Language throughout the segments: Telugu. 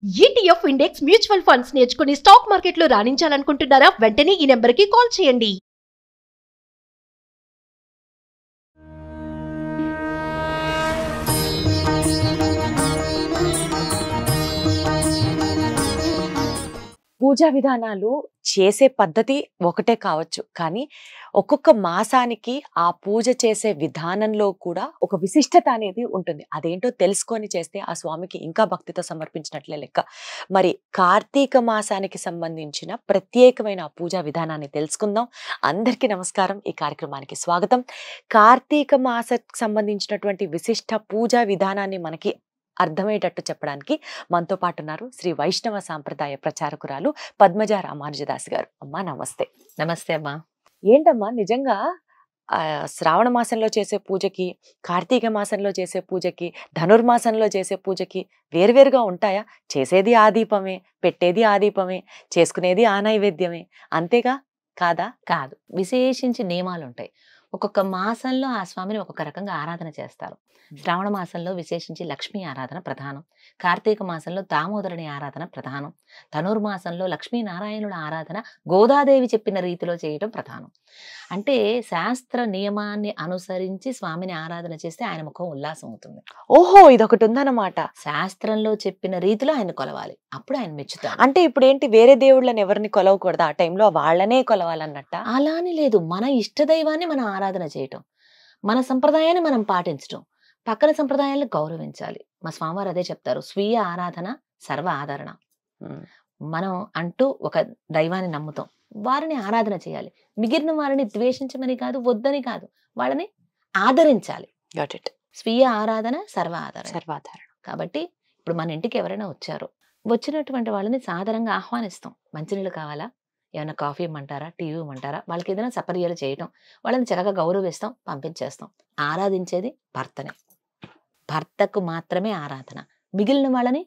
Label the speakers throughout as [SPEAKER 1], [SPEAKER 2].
[SPEAKER 1] ETF ఇండెక్స్ మ్యూచువల్ ఫండ్స్ నేర్చుకుని స్టాక్ మార్కెట్లో రాణించాలనుకుంటున్నారా? వెంటనే ఈ నెంబర్కి కాల్ చేయండి.
[SPEAKER 2] పూజా విధానాలు చేసే పద్ధతి ఒకటే కావచ్చు. కానీ ఒక్కొక్క మాసానికి ఆ పూజ చేసే విధానంలో కూడా ఒక విశిష్టత అనేది ఉంటుంది. అదేంటో తెలుసుకొని చేస్తే ఆ స్వామికి ఇంకా భక్తితో సమర్పించినట్లే లెక్క. మరి కార్తీక మాసానికి సంబంధించిన ప్రత్యేకమైన ఆ పూజా విధానాన్ని తెలుసుకుందాం. అందరికీ నమస్కారం. ఈ కార్యక్రమానికి స్వాగతం. కార్తీక మాసకు సంబంధించినటువంటి విశిష్ట పూజా విధానాన్ని మనకి అర్థమయ్యేటట్టు చెప్పడానికి మనతో పాటు ఉన్నారు శ్రీ వైష్ణవ సాంప్రదాయ ప్రచారకురాలు పద్మజ రామానుజదాస్ గారు. అమ్మా నమస్తే.
[SPEAKER 3] నమస్తే అమ్మా.
[SPEAKER 2] ఏంటమ్మా నిజంగా శ్రావణ మాసంలో చేసే పూజకి, కార్తీక మాసంలో చేసే పూజకి, ధనుర్మాసంలో చేసే పూజకి వేరువేరుగా ఉంటాయా? చేసేది ఆ దీపమే, పెట్టేది ఆ దీపమే, చేసుకునేది ఆ నైవేద్యమే, అంతేగా? కాదా?
[SPEAKER 3] కాదు, విశేషించి నియమాలు ఉంటాయి. ఒక్కొక్క మాసంలో ఆ స్వామిని ఒక్కొక్క రకంగా ఆరాధన చేస్తారు. శ్రావణ మాసంలో విశేషించి లక్ష్మీ ఆరాధన ప్రధానం. కార్తీక మాసంలో దామోదరుని ఆరాధన ప్రధానం. ధనుర్మాసంలో లక్ష్మీనారాయణుల ఆరాధన గోదాదేవి చెప్పిన రీతిలో చేయడం ప్రధానం. అంటే శాస్త్ర నియమాన్ని అనుసరించి స్వామిని ఆరాధన చేస్తే ఆయన ముఖం ఉల్లాసం అవుతుంది.
[SPEAKER 2] ఓహో, ఇదొకటి ఉందన్నమాట.
[SPEAKER 3] శాస్త్రంలో చెప్పిన రీతిలో ఆయన కొలవాలి, అప్పుడు ఆయన మెచ్చుతారు.
[SPEAKER 2] అంటే ఇప్పుడు ఏంటి, వేరే దేవుళ్ళని ఎవరిని కొలవకూడదు, ఆ టైంలో వాళ్ళనే కొలవాలన్నట్ట?
[SPEAKER 3] అలానే లేదు, మన ఇష్టదైవాన్ని మనం ఆరాధన చేయటం, మన సంప్రదాయాన్ని మనం పాటించడం, పక్కన సంప్రదాయాలను గౌరవించాలి. మా స్వామివారు అదే చెప్తారు, స్వీయ ఆరాధన సర్వ ఆదరణ. మనం అంటూ ఒక దైవాన్ని నమ్ముతాం, వారిని ఆరాధన చేయాలి. మిగిలిన వారిని ద్వేషించమని కాదు, వద్దని కాదు, వాళ్ళని ఆదరించాలి. స్వీయ ఆరాధన సర్వాధారణ. కాబట్టి ఇప్పుడు మన ఇంటికి ఎవరైనా వచ్చారో, వచ్చినటువంటి వాళ్ళని సాధారణంగా ఆహ్వానిస్తాం. మంచినీళ్ళు కావాలా, ఏమైనా కాఫీ ఇమ్మంటారా, టీ ఇమ్మంటారా, వాళ్ళకి ఏదైనా సపర్యాలు చేయటం, వాళ్ళని చక్కగా గౌరవిస్తాం, పంపించేస్తాం. ఆరాధించేది భర్తనే, భర్తకు మాత్రమే ఆరాధన. మిగిలిన వాళ్ళని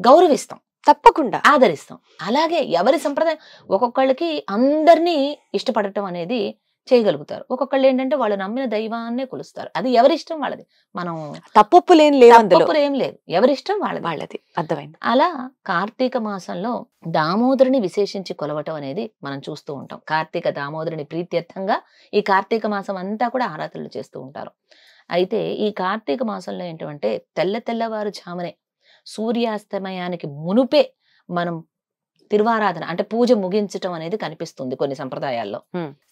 [SPEAKER 3] గౌరవిస్తాం,
[SPEAKER 2] తప్పకుండా
[SPEAKER 3] ఆదరిస్తాం. అలాగే ఎవరి సంప్రదాయం, ఒక్కొక్కళ్ళకి అందరినీ ఇష్టపడటం అనేది చేయగలుగుతారు. ఒక్కొక్కళ్ళు ఏంటంటే వాళ్ళు నమ్మిన దైవాన్నే కొలుస్తారు. అది ఎవరిష్టం వాళ్ళది. మనం
[SPEAKER 2] తప్పులేం
[SPEAKER 3] లేదు, ఎవరిష్టం వాళ్ళది.
[SPEAKER 2] అర్థమైంది.
[SPEAKER 3] అలా కార్తీక మాసంలో దామోదరుని విశేషించి కొలవటం అనేది మనం చూస్తూ ఉంటాం. కార్తీక దామోదరుని ప్రీత్యర్థంగా ఈ కార్తీక మాసం అంతా కూడా ఆరాధనలు చేస్తూ ఉంటారు. అయితే ఈ కార్తీక మాసంలో ఏంటంటే తెల్లవారుజామునే సూర్యాస్తమయానికి మునుపే మనం తిరువారాధన అంటే పూజ ముగించటం అనేది కనిపిస్తుంది కొన్ని సంప్రదాయాల్లో.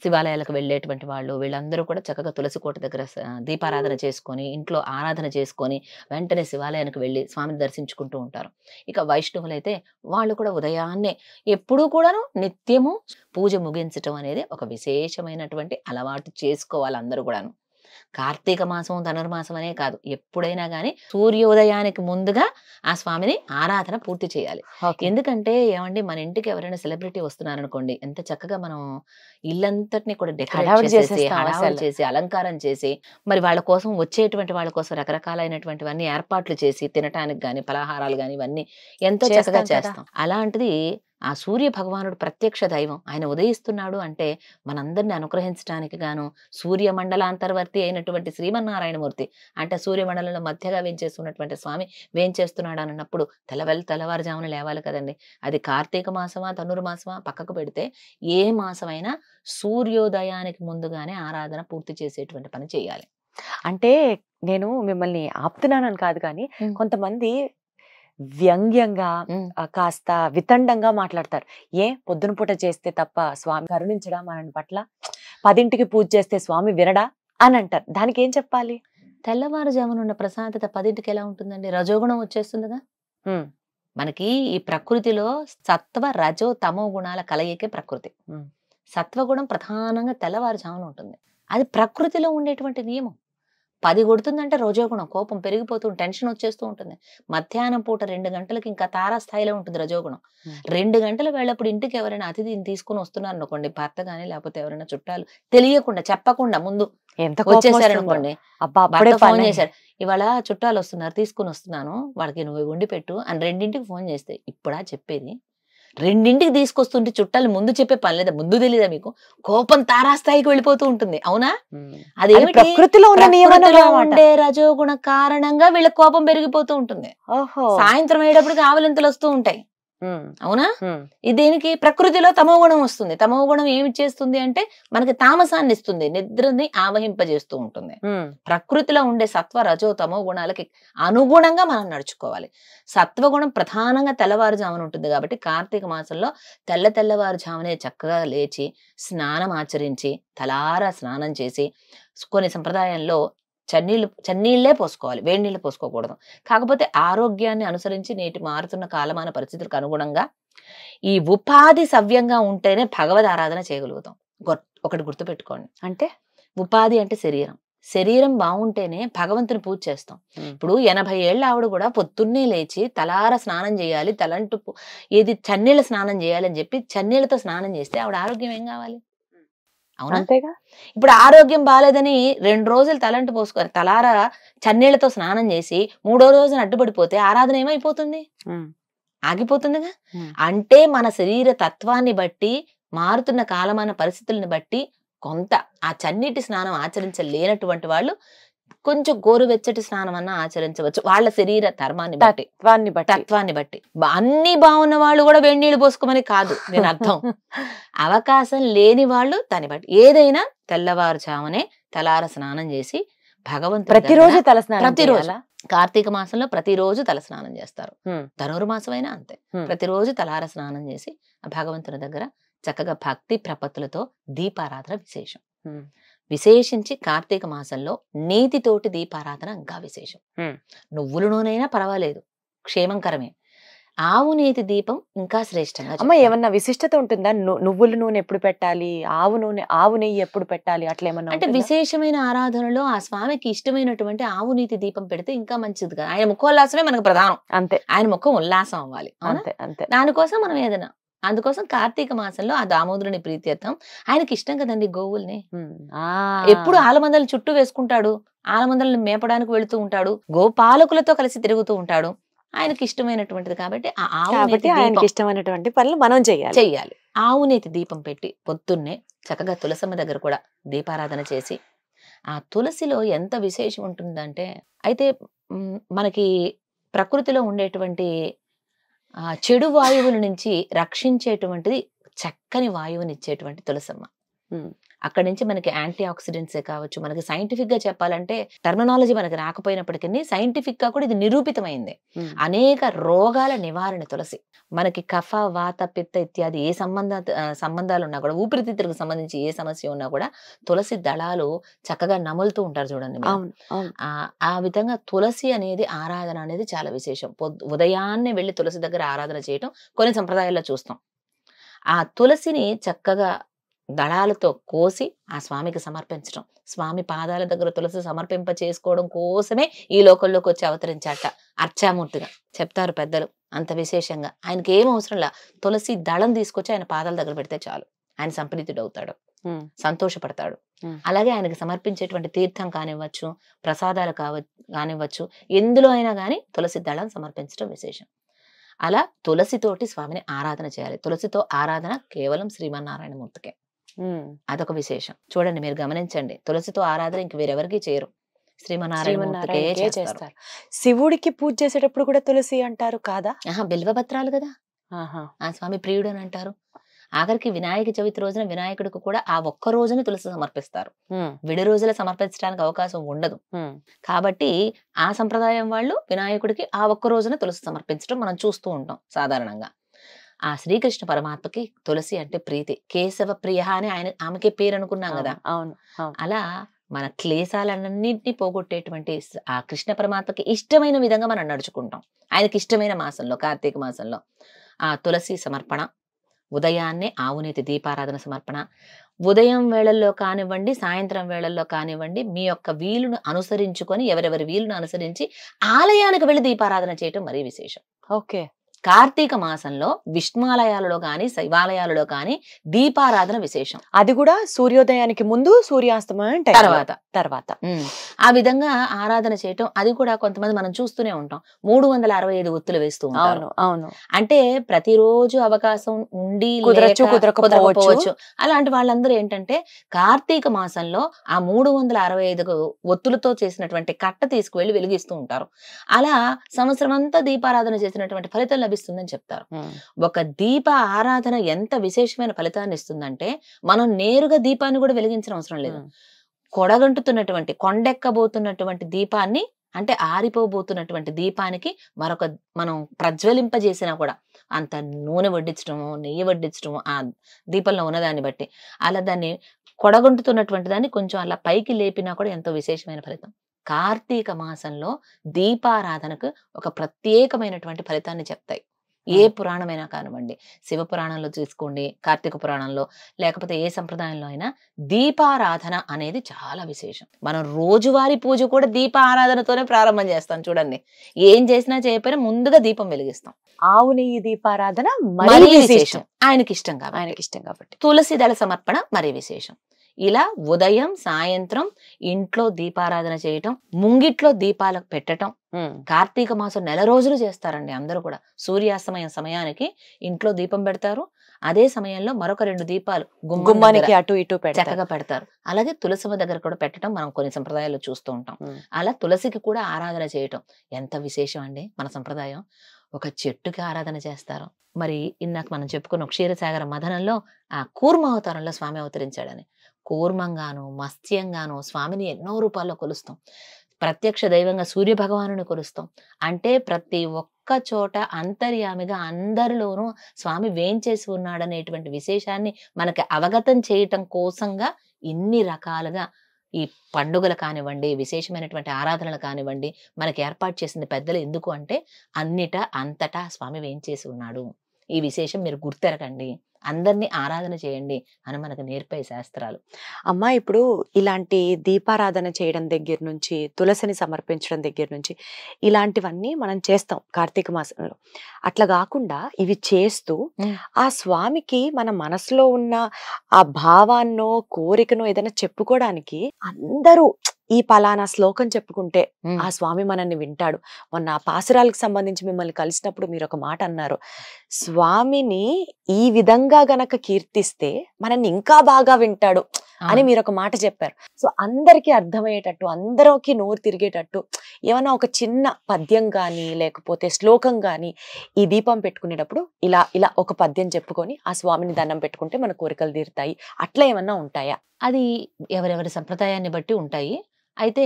[SPEAKER 3] శివాలయాలకు వెళ్ళేటువంటి వాళ్ళు వీళ్ళందరూ కూడా చక్కగా తులసి కోట దగ్గర దీపారాధన చేసుకొని, ఇంట్లో ఆరాధన చేసుకొని వెంటనే శివాలయానికి వెళ్ళి స్వామిని దర్శించుకుంటూ ఉంటారు. ఇక వైష్ణవులైతే వాళ్ళు కూడా ఉదయాన్నే ఎప్పుడూ కూడాను నిత్యము పూజ ముగించటం అనేది ఒక విశేషమైనటువంటి అలవాటు చేసుకోవాలి అందరూ కూడాను. కార్తీక మాసం ధనుర్మాసం అనే కాదు, ఎప్పుడైనా కానీ సూర్యోదయానికి ముందుగా ఆ స్వామిని ఆరాధన పూర్తి చేయాలి. ఎందుకంటే ఏమండి, మన ఇంటికి ఎవరైనా సెలబ్రిటీ వస్తున్నారనుకోండి, ఎంత చక్కగా మనం ఇల్లంతటిని కూడా డెకరేట్ చేసి హడావుడి చేసి అలంకారం చేసి, మరి వాళ్ళ కోసం వచ్చేటువంటి వాళ్ళ కోసం రకరకాలైనటువంటివన్నీ ఏర్పాట్లు చేసి, తినటానికి గాని పలహారాలు గాని ఇవన్నీ ఎంతో చక్కగా చేస్తాం. అలాంటిది ఆ సూర్య భగవానుడు ప్రత్యక్ష దైవం, ఆయన ఉదయిస్తున్నాడు అంటే మనందరిని అనుగ్రహించడానికి గాను సూర్యమండలాంతర్వర్తి అయినటువంటి శ్రీమన్నారాయణమూర్తి అంటే సూర్యమండలంలో మధ్యగా వేంచేస్తున్నటువంటి స్వామి వేంచేస్తున్నాడు అన్నప్పుడు తెల్లవారుజామున లేవాలి కదండి. అది కార్తీక మాసమా ధనుర్మాసమా పక్కకు పెడితే ఏ మాసమైనా సూర్యోదయానికి ముందుగానే ఆరాధన పూర్తి చేసేటువంటి పని చేయాలి.
[SPEAKER 2] అంటే నేను మిమ్మల్ని ఆపుతున్నానని కాదు, కానీ కొంతమంది వ్యంగ్యంగా కాస్త వితండంగా మాట్లాడతారు. పొద్దున పూట చేస్తే తప్ప స్వామి కరుణించడా మన పట్ల, 10ంటికి పూజ చేస్తే స్వామి వినడా అని అంటారు. దానికి ఏం చెప్పాలి?
[SPEAKER 3] తెల్లవారుజామున ఉన్న ప్రశాంతత 10ంటికి ఎలా ఉంటుందండి? రజోగుణం వచ్చేస్తుందిగా. మనకి ఈ ప్రకృతిలో సత్వ రజో తమో గుణాల కలయికే ప్రకృతి. సత్వగుణం ప్రధానంగా తెల్లవారుజామున ఉంటుంది. అది ప్రకృతిలో ఉండేటువంటి నియమం. 10 కొడుతుందంటే రజోగుణం, కోపం పెరిగిపోతూ టెన్షన్ వచ్చేస్తూ ఉంటుంది. మధ్యాహ్నం పూట 2 గంటలకి ఇంకా తారాస్థాయిలో ఉంటుంది రజోగుణం. 2 గంటల వేళప్పుడు ఇంటికి ఎవరైనా అతిథిని తీసుకుని వస్తున్నారు అనుకోండి, భర్త గానీ లేకపోతే ఎవరైనా చుట్టాలు తెలియకుండా చెప్పకుండా ముందు వచ్చేసారనుకోండి, భర్త ఫోన్ చేశారు, ఇవాళ చుట్టాలు వస్తున్నారు తీసుకుని వస్తున్నాను, వాళ్ళకి నువ్వు వండి పెట్టు అని 2ంటికి ఫోన్ చేస్తే, ఇప్పుడా చెప్పేది 2ంటికి తీసుకొస్తుంటే చుట్టాలు ముందు చెప్పే పని లేదా, ముందు తెలీదా మీకు? కోపం తారాస్థాయికి వెళ్ళిపోతూ ఉంటుంది, అవునా?
[SPEAKER 2] అది
[SPEAKER 3] అదేమిటి?
[SPEAKER 2] ప్రకృతిలో ఉన్న నియమం
[SPEAKER 3] ప్రకృతిలో
[SPEAKER 2] అన్నమాట.
[SPEAKER 3] ఉండే రజోగుణ కారణంగా వీళ్ళ కోపం పెరిగిపోతూ ఉంటుంది.
[SPEAKER 2] ఓహో.
[SPEAKER 3] సాయంత్రం అయ్యేటప్పటికి ఆవలింతలు వస్తూ ఉంటాయి, అవునా? ఇది దేనికి? ప్రకృతిలో తమో గుణం వస్తుంది. తమో గుణం ఏమి చేస్తుంది అంటే మనకి తామసాన్ని ఇస్తుంది, నిద్రని ఆవహింపజేస్తూ ఉంటుంది. ప్రకృతిలో ఉండే సత్వ రజో తమో గుణాలకి అనుగుణంగా మనం నడుచుకోవాలి. సత్వగుణం ప్రధానంగా తెల్లవారుజామున ఉంటుంది కాబట్టి కార్తీక మాసంలో తెల్లవారుజామునే చక్కగా లేచి స్నానం ఆచరించి తలారా స్నానం చేసి, కొన్ని సంప్రదాయంలో చన్నీళ్లే పోసుకోవాలి, వేడి నీళ్ళు పోసుకోకూడదు. కాకపోతే ఆరోగ్యాన్ని అనుసరించి నేటి మారుతున్న కాలమాన పరిస్థితులకు అనుగుణంగా ఈ ఉపాధి సవ్యంగా ఉంటేనే భగవద్ ఆరాధన చేయగలుగుతాం. ఒకటి గుర్తుపెట్టుకోండి,
[SPEAKER 2] అంటే
[SPEAKER 3] ఉపాధి అంటే శరీరం బాగుంటేనే భగవంతుని పూజ చేస్తాం. ఇప్పుడు 80 ఏళ్ళ ఆవిడ కూడా పొద్దున్నే లేచి తలార స్నానం చేయాలి, తలంటు ఏది చన్నీళ్ళ స్నానం చేయాలి అని చెప్పి చన్నీళ్ళతో స్నానం చేస్తే ఆవిడ ఆరోగ్యం ఏం కావాలి, అవునా?
[SPEAKER 2] అంతేగా.
[SPEAKER 3] ఇప్పుడు ఆరోగ్యం బాలేదని 2 రోజులు తలంటు పోసుకొని తలారా చన్నీళ్లతో స్నానం చేసి 3వ రోజున అడ్డుపడిపోతే ఆరాధన ఏమైపోతుంది? ఆగిపోతుందిగా. అంటే మన శరీర తత్వాన్ని బట్టి, మారుతున్న కాలమాన పరిస్థితులను బట్టి కొంత ఆ చన్నీటి స్నానం ఆచరించలేనటువంటి వాళ్ళు కొంచెం గోరువెచ్చటి స్నానం అన్నా ఆచరించవచ్చు, వాళ్ళ శరీర ధర్మాన్ని బట్టి, తత్వాన్ని బట్టి. అన్ని బాగున్న వాళ్ళు కూడా వేడి నీళ్ళు పోసుకోమని కాదు నేను అర్థం. అవకాశం లేని వాళ్ళు దాన్ని బట్టి ఏదైనా తెల్లవారుజామునే తలార స్నానం చేసి భగవంతుడు
[SPEAKER 2] ప్రతిరోజు తలస్నానం,
[SPEAKER 3] ప్రతిరోజు కార్తీక మాసంలో ప్రతిరోజు తల స్నానం చేస్తారు. ధనుర్మాసం అయినా అంతే, ప్రతిరోజు తలార స్నానం చేసి భగవంతుని దగ్గర చక్కగా భక్తి ప్రపత్తులతో దీపారాధన విశేషం. విశేషించి కార్తీక మాసంలో నేతితోటి దీపారాధన ఇంకా విశేషం. నువ్వుల నూనెైనా పర్వాలేదు, క్షేమంకరమే. ఆవు నేతి దీపం ఇంకా శ్రేష్టంగా.
[SPEAKER 2] అమ్మ, ఏమన్నా విశిష్టత ఉంటుందా? నువ్వుల నూనె ఎప్పుడు పెట్టాలి, ఆవు నెయ్యి ఎప్పుడు పెట్టాలి, అట్లా ఏమన్నా?
[SPEAKER 3] అంటే విశేషమైన ఆరాధనలో ఆ స్వామికి ఇష్టమైనటువంటి ఆవు నీతి దీపం పెడితే ఇంకా మంచిది కదా. ఆయన ముఖోల్లాసమే మనకు ప్రధానం, అంతే. ఆయన ముఖం ఉల్లాసం అవ్వాలి, అంతే అంతే. దానికోసం మనం ఏదైనా, అందుకోసం కార్తీక మాసంలో ఆ దామోదరుని ప్రీత్యర్థం ఆయనకి ఇష్టం కదండి గోవుల్ని. ఎప్పుడు ఆలమందలు చుట్టూ వేసుకుంటాడు, ఆలమందలను మేపడానికి వెళుతూ ఉంటాడు, గోపాలకులతో కలిసి తిరుగుతూ ఉంటాడు. ఆయనకి ఇష్టమైనటువంటిది కాబట్టి ఆ ఆవు
[SPEAKER 2] ఇష్టమైనటువంటి పనులు మనం చెయ్యాలి.
[SPEAKER 3] ఆవు నేతి దీపం పెట్టి పొద్దున్నే చక్కగా తులసమ్మ దగ్గర కూడా దీపారాధన చేసి, ఆ తులసిలో ఎంత విశేషం ఉంటుందంటే, అయితే మనకి ప్రకృతిలో ఉండేటువంటి చెడు వాయువుల నుంచి రక్షించేటువంటిది చక్కని వాయువుని ఇచ్చేటువంటి తులసమ్మ. అక్కడి నుంచి మనకి యాంటీ ఆక్సిడెంట్సే కావచ్చు, మనకి సైంటిఫిక్ గా చెప్పాలంటే టర్మినాలజీ మనకి రాకపోయినప్పటికీ సైంటిఫిక్ గా కూడా ఇది నిరూపితమైంది. అనేక రోగాల నివారణ తులసి. మనకి కఫ, వాత, పిత్త ఇత్యాది ఏ సంబంధాలు ఉన్నా కూడా, ఊపిరితిత్తులకు సంబంధించి ఏ సమస్య ఉన్నా కూడా తులసి దళాలు చక్కగా నములుతూ ఉంటారు చూడండి. ఆ విధంగా తులసి అనేది ఆరాధన అనేది చాలా విశేషం. ఉదయాన్నే వెళ్లి తులసి దగ్గర ఆరాధన చేయటం కొన్ని సంప్రదాయాల్లో చూస్తాం. ఆ తులసిని చక్కగా దళాలతో కోసి ఆ స్వామికి సమర్పించడం, స్వామి పాదాల దగ్గర తులసి సమర్పింప చేసుకోవడం కోసమే ఈ లోకంలోకి వచ్చి అవతరించాట అర్చామూర్తిగా చెప్తారు పెద్దలు. అంత విశేషంగా ఆయనకి ఏం అవసరంలా, తులసి దళం తీసుకొచ్చి ఆయన పాదాల దగ్గర పెడితే చాలు, ఆయన సంప్రీతుడు అవుతాడు, సంతోషపడతాడు. అలాగే ఆయనకి సమర్పించేటువంటి తీర్థం కానివ్వచ్చు, ప్రసాదాలు కానివ్వచ్చు, ఎందులో అయినా కానీ తులసి దళం సమర్పించడం విశేషం. అలా తులసితోటి స్వామిని ఆరాధన చేయాలి. తులసితో ఆరాధన కేవలం శ్రీమన్నారాయణమూర్తికే, అదొక విశేషం. చూడండి, మీరు గమనించండి, తులసితో ఆరాధన ఇంక వేరెవరికి చేయరు, శ్రీమన్నారాయణమూర్తికే చేస్తారు.
[SPEAKER 2] శివుడికి పూజ చేసేటప్పుడు కూడా తులసి అంటారు కాదా?
[SPEAKER 3] బిల్వపత్రాలు కదా, ఆ స్వామి ప్రియుడు అని అంటారు. ఆఖరికి వినాయక చవితి రోజున వినాయకుడికి కూడా ఆ ఒక్క రోజున తులసి సమర్పిస్తారు, విడి రోజుల సమర్పించడానికి అవకాశం ఉండదు. కాబట్టి ఆ సంప్రదాయం వాళ్ళు వినాయకుడికి ఆ ఒక్క రోజున తులసి సమర్పించడం మనం చూస్తూ ఉంటాం సాధారణంగా. ఆ శ్రీకృష్ణ పరమాత్మకి తులసి అంటే ప్రీతి. కేశవ ప్రియ అని ఆమెకే పేరు అనుకున్నాం కదా. అలా మన క్లేశాలన్నింటినీ పోగొట్టేటువంటి ఆ కృష్ణ పరమాత్మకి ఇష్టమైన విధంగా మనం నడుచుకుంటాం. ఆయనకి ఇష్టమైన మాసంలో, కార్తీక మాసంలో ఆ తులసి సమర్పణ, ఉదయాన్నే ఆవునేతి దీపారాధన సమర్పణ, ఉదయం వేళల్లో కానివ్వండి, సాయంత్రం వేళల్లో కానివ్వండి, మీ యొక్క వీలును అనుసరించుకొని, ఎవరెవరి వీలును అనుసరించి ఆలయానికి వెళ్ళి దీపారాధన చేయటం మరీ విశేషం.
[SPEAKER 2] ఓకే,
[SPEAKER 3] కార్తీక మాసంలో విష్ణువాలయాలలో కానీ శైవాలయాలలో కానీ దీపారాధన విశేషం.
[SPEAKER 2] అది కూడా సూర్యోదయానికి ముందు, సూర్యాస్తమయం
[SPEAKER 3] తర్వాత
[SPEAKER 2] తర్వాత
[SPEAKER 3] ఆ విధంగా ఆరాధన చేయటం. అది కూడా కొంతమంది మనం చూస్తూనే ఉంటాం, 365 ఒత్తులు వేస్తూ ఉంటారు.
[SPEAKER 2] అవును.
[SPEAKER 3] అంటే ప్రతిరోజు అవకాశం ఉండి
[SPEAKER 2] కుదరచ్చు,
[SPEAKER 3] కుదరకపోవచ్చు. అలాంటి వాళ్ళందరూ ఏంటంటే కార్తీక మాసంలో ఆ 365 ఒత్తులతో చేసినటువంటి కట్ట తీసుకువెళ్లి వెలిగిస్తూ ఉంటారు. అలా సంవత్సరం అంతా దీపారాధన చేసినటువంటి ఫలితం లభిస్తుందని చెప్తారు. ఒక దీప ఆరాధన ఎంత విశేషమైన ఫలితాన్ని ఇస్తుందంటే, మనం నేరుగా దీపాన్ని కూడా వెలిగించిన అవసరం లేదు. కొడగంటుతున్నటువంటి, కొండెక్కబోతున్నటువంటి దీపాన్ని, అంటే ఆరిపోబోతున్నటువంటి దీపానికి మరొక మనం ప్రజ్వలింపజేసినా కూడా, అంత నూనె వడ్డించడము, నెయ్యి వడ్డించడము ఆ దీపంలో ఉన్నదాన్ని బట్టి, అలా దాన్ని కొడగొంటుతున్నటువంటి దాన్ని కొంచెం అలా పైకి లేపినా కూడా ఎంతో విశేషమైన ఫలితం. కార్తీక మాసంలో దీపారాధనకు ఒక ప్రత్యేకమైనటువంటి ఫలితాన్ని చెప్తాయి. ఏ పురాణమైనా కానివ్వండి, శివ పురాణంలో తీసుకోండి, కార్తీక పురాణంలో, లేకపోతే ఏ సంప్రదాయంలో అయినా దీపారాధన అనేది చాలా విశేషం. మనం రోజువారీ పూజ కూడా దీప ఆరాధనతోనే ప్రారంభం చేస్తాం. చూడండి, ఏం చేసినా చేయకపోయినా ముందుగా దీపం వెలిగిస్తాం.
[SPEAKER 2] ఆవు నెయ్యి దీపారాధన
[SPEAKER 3] మరీ విశేషం, ఆయనకి ఇష్టం
[SPEAKER 2] కాబట్టి.
[SPEAKER 3] తులసి దళ సమర్పణ మరీ విశేషం. ఇలా ఉదయం సాయంత్రం ఇంట్లో దీపారాధన చేయటం, ముంగిట్లో దీపాలకు పెట్టటం. కార్తీక మాసం నెల రోజులు చేస్తారండి అందరూ కూడా. సూర్యాస్తమయం సమయానికి ఇంట్లో దీపం పెడతారు, అదే సమయంలో మరొక 2 దీపాలు
[SPEAKER 2] గుమ్మానికి అటు ఇటు
[SPEAKER 3] చక్కగా పెడతారు. అలాగే తులసమ్మ దగ్గర కూడా పెట్టడం మనం కొన్ని సంప్రదాయాల్లో చూస్తూ ఉంటాం. అలా తులసికి కూడా ఆరాధన చేయటం ఎంత విశేషం అండి మన సంప్రదాయం. ఒక చెట్టుకి ఆరాధన చేస్తారు. మరి ఇందాక మనం చెప్పుకున్న క్షీరసాగర మథనంలో ఆ కూర్మ అవతారంలో స్వామి అవతరించాడని, కూర్మంగాను మత్స్యంగాను స్వామిని ఎన్నో రూపాల్లో కొలుస్తాం. ప్రత్యక్ష దైవంగా సూర్య భగవానుని కొలుస్తాం. అంటే ప్రతి ఒక్క చోట అంతర్యామిగా అందరిలోనూ స్వామి వేంచేసి ఉన్నాడనేటువంటి విశేషాన్ని మనకి అవగతం చేయటం కోసంగా ఇన్ని రకాలుగా ఈ పండుగలు కానివ్వండి, విశేషమైనటువంటి ఆరాధనలు కానివ్వండి మనకి ఏర్పాటు చేసింది పెద్దలు. ఎందుకు అంటే అంతటా స్వామి వేంచేసి ఉన్నాడు. ఈ విశేషం మీరు గుర్తెరగండి, అందరినీ ఆరాధన చేయండి అని మనకు నేర్పాయి శాస్త్రాలు.
[SPEAKER 2] అమ్మా, ఇప్పుడు ఇలాంటి దీపారాధన చేయడం దగ్గర నుంచి, తులసిని సమర్పించడం దగ్గర నుంచి, ఇలాంటివన్నీ మనం చేస్తాం కార్తీక మాసంలో. అట్లా కాకుండా ఇవి చేస్తూ ఆ స్వామికి మన మనసులో ఉన్న ఆ భావాన్నో కోరికనో ఏదైనా చెప్పుకోవడానికి అందరూ ఈ పలానా శ్లోకం చెప్పుకుంటే ఆ స్వామి మనల్ని వింటాడు. మొన్న పాసురాలకు సంబంధించి మిమ్మల్ని కలిసినప్పుడు మీరు ఒక మాట అన్నారు, స్వామిని ఈ విధంగా గనక కీర్తిస్తే మనల్ని ఇంకా బాగా వింటాడు అని మీరు ఒక మాట చెప్పారు. సో అందరికీ అర్థమయ్యేటట్టు, అందరికి నోరు తిరిగేటట్టు ఏమన్నా ఒక చిన్న పద్యం గాని లేకపోతే శ్లోకం గాని ఈ దీపం పెట్టుకునేటప్పుడు ఇలా ఇలా ఒక పద్యం చెప్పుకొని ఆ స్వామిని దండం పెట్టుకుంటే మన కోరికలు తీరుతాయి, అట్లా ఏమన్నా ఉంటాయా?
[SPEAKER 3] అది ఎవరెవరి సంప్రదాయాన్ని బట్టి ఉంటాయి. అయితే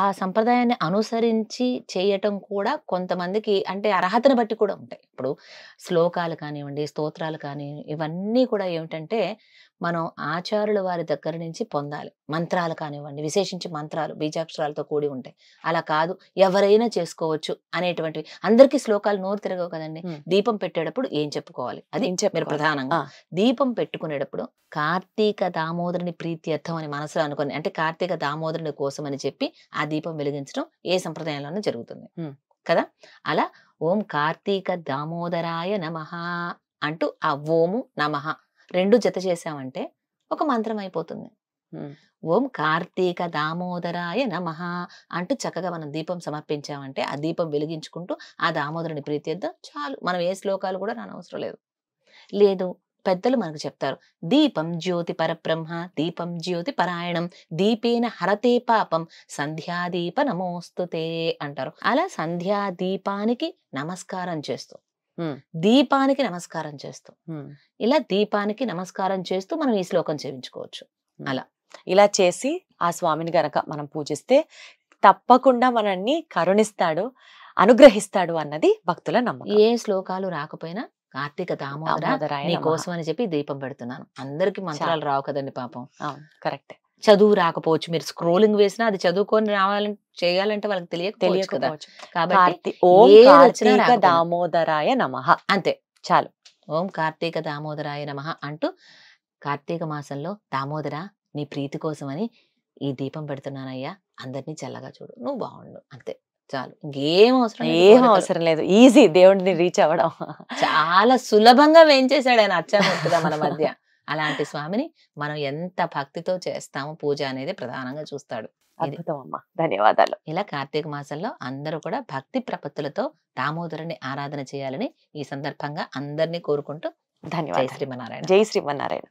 [SPEAKER 3] ఆ సంప్రదాయాన్ని అనుసరించి చేయటం కూడా కొంతమందికి అంటే అర్హతను బట్టి కూడా ఉంటాయి. ఇప్పుడు శ్లోకాలు కానివ్వండి, స్తోత్రాలు కానీ, ఇవన్నీ కూడా ఏమిటంటే మనం ఆచార్యుల వారి దగ్గర నుంచి పొందాలి. మంత్రాలు కానివ్వండి, విశేషించి మంత్రాలు బీజాక్షరాలతో కూడి ఉంటాయి. అలా కాదు ఎవరైనా చేసుకోవచ్చు అనేటువంటివి. అందరికీ శ్లోకాలు నోరు తిరగవు కదండి. దీపం పెట్టేటప్పుడు ఏం చెప్పుకోవాలి అది మీరు ప్రధానంగా. దీపం పెట్టుకునేటప్పుడు కార్తీక దామోదరుని ప్రీత్యర్థం అని మనసులో అనుకోని, అంటే కార్తీక దామోదరుని కోసం అని చెప్పి ఆ దీపం వెలిగించడం ఏ సంప్రదాయంలోనూ జరుగుతుంది కదా. అలా ఓం కార్తీక దామోదరాయ నమః అంటూ ఆ ఓము నమః 2 జత చేసామంటే ఒక మంత్రం అయిపోతుంది. ఓం కార్తీక దామోదరాయ నమః అంటూ చక్కగా మనం దీపం సమర్పించామంటే ఆ దీపం వెలిగించుకుంటూ ఆ దామోదరుని ప్రీత్యర్థం చాలు. మనం ఏ శ్లోకాలు కూడా రానవసరం లేదు. పెద్దలు మనకు చెప్తారు, దీపం జ్యోతి పరబ్రహ్మ దీపం జ్యోతి పరాయణం దీపేన హరతే పాపం సంధ్యాదీప నమోస్తుతే అంటారు. అలా సంధ్యాదీపానికి నమస్కారం చేస్తూ, దీపానికి నమస్కారం చేస్తూ, ఇలా దీపానికి నమస్కారం చేస్తూ మనం ఈ శ్లోకం చేయించుకోవచ్చు. అలా
[SPEAKER 2] ఇలా చేసి ఆ స్వామిని గనక మనం పూజిస్తే తప్పకుండా మనల్ని కరుణిస్తాడు, అనుగ్రహిస్తాడు అన్నది భక్తుల నమ్మకం.
[SPEAKER 3] ఏ శ్లోకాలు రాకపోయినా కార్తీక దామోదర నీ కోసం అని చెప్పి దీపం పెడుతున్నాను. అందరికి మంత్రాలు రావు కదండి పాపం.
[SPEAKER 2] కరెక్ట్.
[SPEAKER 3] చదువు రాకపోవచ్చు, మీరు స్క్రోలింగ్ వేసినా అది చదువుకొని రావాలంటే చేయాలంటే వాళ్ళకి తెలియకపోవచ్చు. కాబట్టి
[SPEAKER 2] ఓం కార్తీక దామోదరాయ నమః అంతే చాలు.
[SPEAKER 3] ఓం కార్తీక దామోదరాయ నమః అంటూ కార్తీక మాసంలో దామోదర నీ ప్రీతి కోసమని ఈ దీపం పెడుతున్నానయ్యా, అందరినీ చల్లగా చూడు, నువ్వు బాగుండు, అంతే చాలు, ఇంకేం అవసరం లేదు
[SPEAKER 2] ఏం
[SPEAKER 3] కోరికలు.
[SPEAKER 2] అవసరం లేదు, ఈజీ దేవుడిని రీచ్ అవ్వడం.
[SPEAKER 3] చాలా సులభంగా వేయించేశాడు ఆయన అచ్చామూర్తిగా మన మధ్య. అలాంటి స్వామిని మనం ఎంత భక్తితో చేస్తామో పూజ అనేది ప్రధానంగా చూస్తాడు. ఇది
[SPEAKER 2] అద్భుతం అమ్మా, ధన్యవాదాలు.
[SPEAKER 3] ఇలా కార్తీక మాసంలో అందరూ కూడా భక్తి ప్రపత్తులతో దామోదరుని ఆరాధన చేయాలని ఈ సందర్భంగా అందరినీ కోరుకుంటూ జై
[SPEAKER 2] ధన్యవాదాలు.
[SPEAKER 3] శ్రీమన్నారాయణ.
[SPEAKER 2] జై శ్రీమన్నారాయణ.